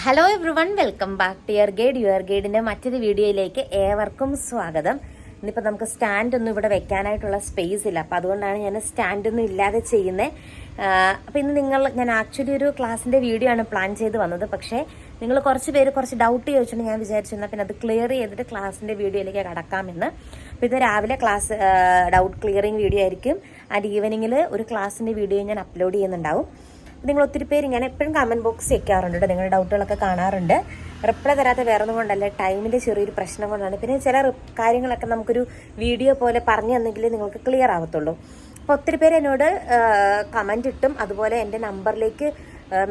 Hello everyone, welcome back to your ഗൈഡിൻ്റെ മറ്റൊരു വീഡിയോയിലേക്ക് ഏവർക്കും സ്വാഗതം. ഇന്നിപ്പോൾ നമുക്ക് സ്റ്റാൻഡൊന്നും ഇവിടെ വെക്കാനായിട്ടുള്ള സ്പേസ് ഇല്ല, അപ്പോൾ അതുകൊണ്ടാണ് ഞാൻ സ്റ്റാൻഡൊന്നും ഇല്ലാതെ ചെയ്യുന്നത്. അപ്പോൾ ഇന്ന് ഞാൻ ആക്ച്വലി ഒരു ക്ലാസ്സിൻ്റെ വീഡിയോ ആണ് പ്ലാൻ ചെയ്ത് വന്നത്. പക്ഷേ നിങ്ങൾ കുറച്ച് പേര് കുറച്ച് ഡൗട്ട് ചോദിച്ചുകൊണ്ട് ഞാൻ വിചാരിച്ചിരുന്നാൽ പിന്നെ അത് ക്ലിയർ ചെയ്തിട്ട് ക്ലാസ്സിൻ്റെ വീഡിയോയിലേക്ക് കടക്കാമെന്ന്. അപ്പോൾ ഇത് രാവിലെ ക്ലാസ് ഡൗട്ട് ക്ലിയറിങ് വീഡിയോ ആയിരിക്കും. ആൻഡ് ഈവനിങ്ങിൽ ഒരു ക്ലാസ്സിൻ്റെ വീഡിയോ ഞാൻ അപ്ലോഡ് ചെയ്യുന്നുണ്ടാവും. നിങ്ങൾ ഒത്തിരി പേര് ഇങ്ങനെ എപ്പോഴും കമൻറ്റ് ബോക്സ് വെക്കാറുണ്ട്, നിങ്ങളുടെ ഡൗട്ടുകളൊക്കെ കാണാറുണ്ട്. റിപ്ലൈ തരാത്ത വേറെ ഒന്നും കൊണ്ടല്ല, ടൈമിൻ്റെ ചെറിയൊരു പ്രശ്നം കൊണ്ടാണ്. പിന്നെ ചില കാര്യങ്ങളൊക്കെ നമുക്കൊരു വീഡിയോ പോലെ പറഞ്ഞു തന്നെങ്കിൽ നിങ്ങൾക്ക് ക്ലിയർ ആവത്തുള്ളൂ. അപ്പോൾ ഒത്തിരി പേര് എന്നോട് കമൻറ്റ് ഇട്ടും അതുപോലെ എൻ്റെ നമ്പറിലേക്ക്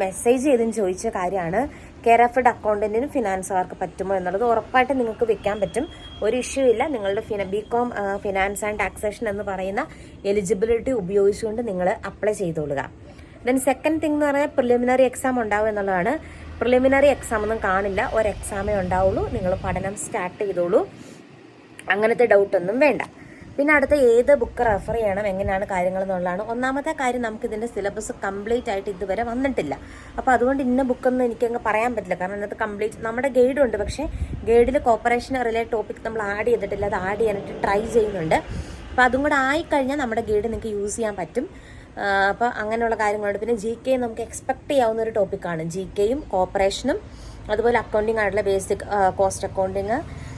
മെസ്സേജ് ചെയ്തും ചോദിച്ച കാര്യമാണ് കെയർഫഡ് അക്കൗണ്ടൻറ്റിനും ഫിനാൻസുകാർക്ക് പറ്റുമോ എന്നുള്ളത്. ഉറപ്പായിട്ട് നിങ്ങൾക്ക് വെക്കാൻ പറ്റും, ഒരു ഇഷ്യൂ ഇല്ല. നിങ്ങളുടെ BCom ഫിനാൻസ് ആൻഡ് ടാക്സേഷൻ എന്ന് പറയുന്ന എലിജിബിലിറ്റി ഉപയോഗിച്ചുകൊണ്ട് നിങ്ങൾ അപ്ലൈ ചെയ്തോളുക. ദെൻ സെക്കൻഡ് തിങ് എന്ന് പറഞ്ഞാൽ പ്രിലിമിനറി എക്സാം ഉണ്ടാവും എന്നുള്ളതാണ്. പ്രിലിമിനറി എക്സാം ഒന്നും കാണില്ല, ഒരു എക്സാമേ ഉണ്ടാവുള്ളൂ. നിങ്ങൾ പഠനം സ്റ്റാർട്ട് ചെയ്തോളൂ, അങ്ങനത്തെ ഡൗട്ടൊന്നും വേണ്ട. പിന്നെ അടുത്ത ഏത് ബുക്ക് റെഫർ ചെയ്യണം, എങ്ങനെയാണ് കാര്യങ്ങൾ എന്നുള്ളതാണ്. ഒന്നാമത്തെ കാര്യം, നമുക്ക് ഇതിൻ്റെ സിലബസ് കംപ്ലീറ്റ് ആയിട്ട് ഇതുവരെ വന്നിട്ടില്ല. അപ്പോൾ അതുകൊണ്ട് ഇന്ന ബുക്കൊന്നും എനിക്കങ്ങ് പറയാൻ പറ്റില്ല, കാരണം ഇന്നത്തെ കംപ്ലീറ്റ് നമ്മുടെ ഗൈഡ് ഉണ്ട്. പക്ഷേ ഗൈഡിൽ കോപ്പറേഷൻ റിലേറ്റഡ് ടോപ്പിക് നമ്മൾ ആഡ് ചെയ്തിട്ടില്ല, അത് ആഡ് ചെയ്യാനായിട്ട് ട്രൈ ചെയ്യുന്നുണ്ട്. അപ്പോൾ അതും കൂടെ ആയിക്കഴിഞ്ഞാൽ നമ്മുടെ ഗൈഡ് നിങ്ങൾക്ക് യൂസ് ചെയ്യാൻ പറ്റും. അപ്പോൾ അങ്ങനെയുള്ള കാര്യങ്ങളുണ്ട്. പിന്നെ GK നമുക്ക് എക്സ്പെക്ട് ചെയ്യാവുന്ന ഒരു ടോപ്പിക്കാണ്. GKയും കോപ്പറേഷനും അതുപോലെ അക്കൗണ്ടിങ് ആയിട്ടുള്ള ബേസിക് കോസ്റ്റ് അക്കൗണ്ടിങ്,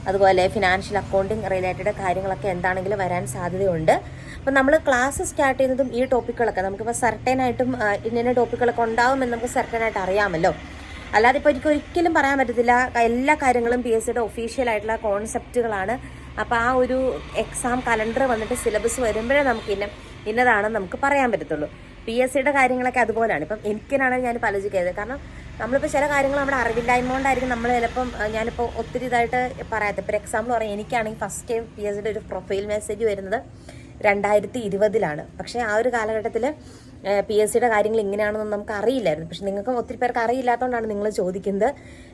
അതുപോലെ ഫിനാൻഷ്യൽ അക്കൗണ്ടിങ് റിലേറ്റഡ് കാര്യങ്ങളൊക്കെ എന്താണെങ്കിലും വരാൻ സാധ്യതയുണ്ട്. അപ്പം നമ്മൾ ക്ലാസ് സ്റ്റാർട്ട് ചെയ്യുന്നതും ഈ ടോപ്പിക്കുകളൊക്കെ നമുക്കിപ്പോൾ സർട്ടനായിട്ടും ഇന്ന ടോപ്പിക്കുകളൊക്കെ ഉണ്ടാവുമെന്ന് നമുക്ക് സർട്ടനായിട്ട് അറിയാമല്ലോ. അല്ലാതെ ഇപ്പോൾ എനിക്ക് ഒരിക്കലും പറയാൻ പറ്റത്തില്ല. എല്ലാ കാര്യങ്ങളും PSCയുടെ ഒഫീഷ്യലായിട്ടുള്ള കോൺസെപ്റ്റുകളാണ്. അപ്പോൾ ആ ഒരു എക്സാം കലണ്ടർ വന്നിട്ട് സിലബസ് വരുമ്പോഴേ നമുക്ക് ഇന്നതാണെന്ന് നമുക്ക് പറയാൻ പറ്റത്തുള്ളൂ. PSCയുടെ കാര്യങ്ങളൊക്കെ അതുപോലെയാണ്. ഇപ്പം എനിക്കാണെങ്കിൽ ഞാനിപ്പോൾ ആലോചിക്കരുത്, കാരണം നമ്മളിപ്പോൾ ചില കാര്യങ്ങൾ നമ്മുടെ അറിവില്ലായ്മ കൊണ്ടായിരിക്കും നമ്മൾ ചിലപ്പം ഞാനിപ്പോൾ ഒത്തിരി ഇതായിട്ട് പറയാത്ത. ഇപ്പോൾ എക്സാമ്പിൾ പറയാം, എനിക്കാണെങ്കിൽ ഫസ്റ്റ് ടൈം PSCയുടെ ഒരു പ്രൊഫൈൽ മെസ്സേജ് വരുന്നത് 2020 പക്ഷേ ആ ഒരു കാലഘട്ടത്തിൽ PSCയുടെ കാര്യങ്ങൾ ഇങ്ങനെയാണെന്ന് നമുക്ക് അറിയില്ലായിരുന്നു. പക്ഷെ നിങ്ങൾക്ക് ഒത്തിരി പേർക്ക് അറിയില്ലാത്തതുകൊണ്ടാണ് നിങ്ങൾ ചോദിക്കുന്നത്.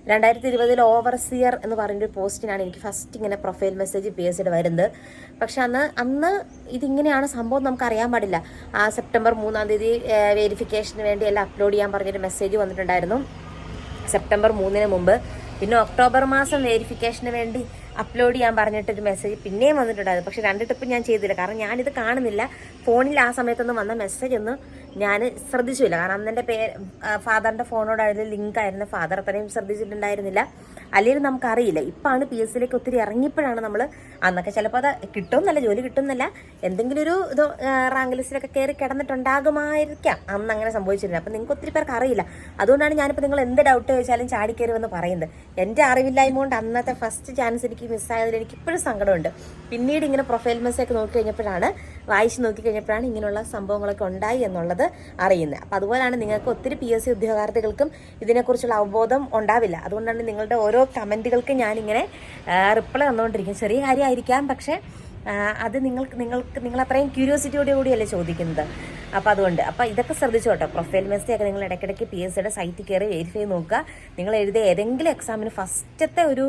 2020 ഓവർസിയർ എന്ന് പറയുന്നൊരു പോസ്റ്റിനാണ് എനിക്ക് ഫസ്റ്റ് ഇങ്ങനെ പ്രൊഫൈൽ മെസ്സേജ് PSCയുടെ വരുന്നത്. പക്ഷെ അന്ന് ഇതിങ്ങനെയാണ് സംഭവം നമുക്ക് അറിയാൻ പാടില്ല. സെപ്റ്റംബർ 3 വെരിഫിക്കേഷന് വേണ്ടി എല്ലാം അപ്ലോഡ് ചെയ്യാൻ പറഞ്ഞൊരു മെസ്സേജ് വന്നിട്ടുണ്ടായിരുന്നു സെപ്റ്റംബർ 3 മുമ്പ്. പിന്നെ ഒക്ടോബർ മാസം വെരിഫിക്കേഷന് വേണ്ടി അപ്ലോഡ് ചെയ്യാൻ പറഞ്ഞിട്ടൊരു മെസ്സേജ് പിന്നെയും വന്നിട്ടുണ്ടായിരുന്നു. പക്ഷെ 2 ട്രിപ്പ് ഞാൻ ചെയ്തില്ല, കാരണം ഞാനിത് കാണുന്നില്ല. ഫോണിൽ ആ സമയത്തൊന്നും വന്ന മെസ്സേജ് ഒന്നും ഞാൻ ശ്രദ്ധിച്ചില്ല, കാരണം അന്ന് എൻ്റെ ഫാദറിൻ്റെ ഫോണോടായിരുന്നു ലിങ്ക് ആയിരുന്നു. ഫാദർ അത്രയും ശ്രദ്ധിച്ചിട്ടുണ്ടായിരുന്നില്ല, അല്ലെങ്കിൽ നമുക്കറിയില്ല. ഇപ്പാണ് PSCയിലേക്ക് ഒത്തിരി ഇറങ്ങിയപ്പോഴാണ് നമ്മൾ. അന്നൊക്കെ ചിലപ്പോൾ അത് കിട്ടുമെന്നല്ല, ജോലി കിട്ടുമെന്നല്ല, എന്തെങ്കിലും ഒരു ഇത് റാങ്ക് ലിസ്റ്റിലൊക്കെ കയറി കിടന്നിട്ടുണ്ടാകുമായിരിക്കാം. അന്ന് അങ്ങനെ സംഭവിച്ചിരുന്നത്. അപ്പം നിങ്ങൾക്ക് ഒത്തിരി പേർക്ക് അറിയില്ല. അതുകൊണ്ടാണ് ഞാനിപ്പോൾ നിങ്ങൾ എന്ത് ഡൗട്ട് ചോദിച്ചാലും ചാടിക്കയറുമെന്ന് പറയുന്നത്. എൻ്റെ അറിവില്ലായ്മ കൊണ്ട് അന്നത്തെ ഫസ്റ്റ് ചാൻസ് എനിക്ക് മിസ്സായതിൽ എനിക്ക് ഇപ്പോഴും സങ്കടമുണ്ട്. പിന്നീട് ഇങ്ങനെ പ്രൊഫൈൽ മെസ്സേജ് നോക്കിക്കഴിഞ്ഞപ്പോഴാണ്, വായിച്ച് നോക്കിക്കഴിഞ്ഞപ്പോഴാണ് ഇങ്ങനെയുള്ള സംഭവങ്ങളൊക്കെ ഉണ്ടായി എന്നുള്ളത് അറിയുന്നത്. അപ്പോൾ അതുപോലെയാണ് നിങ്ങൾക്ക് ഒത്തിരി PSC ഉദ്യോഗാർത്ഥികൾക്കും ഇതിനെക്കുറിച്ചുള്ള അവബോധം ഉണ്ടാവില്ല. അതുകൊണ്ടാണ് നിങ്ങളുടെ ഓരോ കമൻറ്റുകൾക്ക് ഞാനിങ്ങനെ റിപ്ലൈ തന്നുകൊണ്ടിരിക്കും. ചെറിയ കാര്യമായിരിക്കാം, പക്ഷേ അത് നിങ്ങൾ അത്രയും ക്യൂരിയോസിറ്റിയോടുകൂടിയല്ലേ ചോദിക്കുന്നത്. അപ്പോൾ അതുകൊണ്ട് ഇതൊക്കെ ശ്രദ്ധിച്ചോട്ടോ. പ്രൊഫൈൽ മെസ്സേജൊക്കെ നിങ്ങൾ ഇടയ്ക്കിടയ്ക്ക് PSCയുടെ സൈറ്റിൽ കയറി വെരിഫൈ നോക്കുക. നിങ്ങൾ എഴുതിയ ഏതെങ്കിലും എക്സാമിന് ഫസ്റ്റത്തെ ഒരു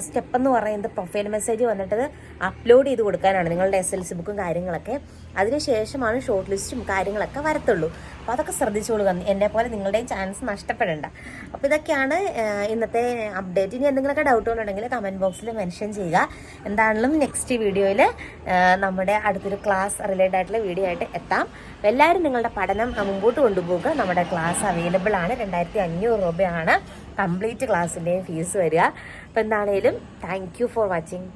സ്റ്റെപ്പ് എന്ന് പറയുന്നത് പ്രൊഫൈൽ മെസ്സേജ് വന്നിട്ട് അപ്ലോഡ് ചെയ്ത് കൊടുക്കാനാണ്, നിങ്ങളുടെ SLC ബുക്കും കാര്യങ്ങളൊക്കെ. അതിനുശേഷമാണ് ഷോർട്ട് ലിസ്റ്റും കാര്യങ്ങളൊക്കെ വരത്തുള്ളൂ. അപ്പോൾ അതൊക്കെ ശ്രദ്ധിച്ചോളുക, എന്നെ പോലെ നിങ്ങളുടെയും ചാൻസ് നഷ്ടപ്പെടേണ്ട. അപ്പോൾ ഇതൊക്കെയാണ് ഇന്നത്തെ അപ്ഡേറ്റ്. ഇനി എന്തെങ്കിലുമൊക്കെ ഡൗട്ടുകളുണ്ടെങ്കിൽ കമൻറ്റ് ബോക്സിൽ മെൻഷൻ ചെയ്യുക. എന്താണെങ്കിലും നെക്സ്റ്റ് വീഡിയോയിൽ നമ്മുടെ അടുത്തൊരു ക്ലാസ് റിലേറ്റഡ് ആയിട്ടുള്ള വീഡിയോ ആയിട്ട് എത്താം. അപ്പോൾ എല്ലാവരും നിങ്ങളുടെ പഠനം മുമ്പോട്ട് കൊണ്ടുപോകുക. നമ്മുടെ ക്ലാസ് അവൈലബിൾ ആണ്, 2500 രൂപയാണ് കംപ്ലീറ്റ് ക്ലാസ്സിൻ്റെയും ഫീസ് വരിക. അപ്പോൾ എന്താണേലും താങ്ക് യു ഫോർ വാച്ചിങ്.